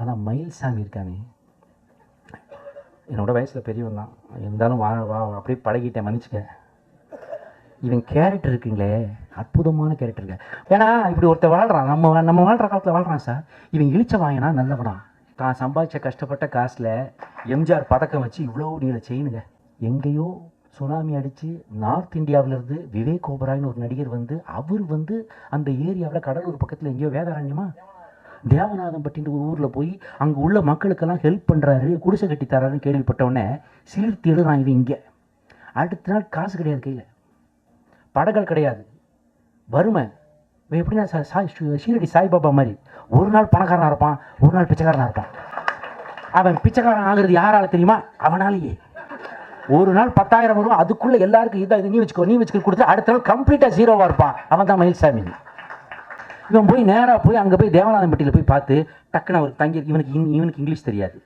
ஆனால் மயில்சாமி இருக்கானே, என்னோட வயசில் பெரியவன் தான் இருந்தாலும் வா வா அப்படியே பழகிட்டேன், மன்னிச்சுக்க. இவன் கேரக்டர் இருக்குங்களே, அற்புதமான கேரக்டருங்க. ஏன்னா இப்படி ஒருத்தர் வாழ்கிறான், நம்ம வாழ்கிற காலத்தில் வாழ்கிறான் சார். இவன் இழிச்ச வாங்கினா நல்லவனா, தான் சம்பாதிச்ச கஷ்டப்பட்ட காசில் எம்ஜிஆர் பதக்கம் வச்சு இவ்வளோ நீள செயினுங்க. எங்கேயோ சுனாமி அடித்து நார்த் இந்தியாவிலேருந்து விவேக் ஓபராய்னு ஒரு நடிகர் வந்து, அவர் வந்து அந்த ஏரியாவில் கடலூர் பக்கத்தில் எங்கேயோ வேதாரண்யமா தேவநாதம்பட்டின்ற ஒரு ஊரில் போய் அங்கே உள்ள மக்களுக்கெல்லாம் ஹெல்ப் பண்ணுறாரு, குடிசை கட்டி தராருன்னு கேள்விப்பட்டவுடனே சிலிர்த்து எழுதுறான் இவன். இங்கே அடுத்த நாள் காசு கிடையாது, கையில் படங்கள் கிடையாது, வறுமை. இவன் எப்படின்னா ஷீரடி சாய்பாபா மாதிரி ஒரு நாள் பணக்காரனாக இருப்பான், ஒரு நாள் பிச்சைக்காரனாக இருப்பான். அவன் பிச்சைக்காரன் ஆகுறது யாரால தெரியுமா? அவனாலேயே. ஒரு நாள் 10,000 வரும், அதுக்குள்ளே எல்லாருக்கும் இதை நீ வச்சுக்கோ கொடுத்து அடுத்த நாள் கம்ப்ளீட்டாக ஜீரோவாக இருப்பான். அவன் தான் மயில்சாமி. இவன் போய் நேராக போய் அங்கே போய் தேவநாதம்பட்டியில் போய் பார்த்து டக்குன்னு அவருக்கு தங்கி, இவனுக்கு இங்கிலீஷ் தெரியாது.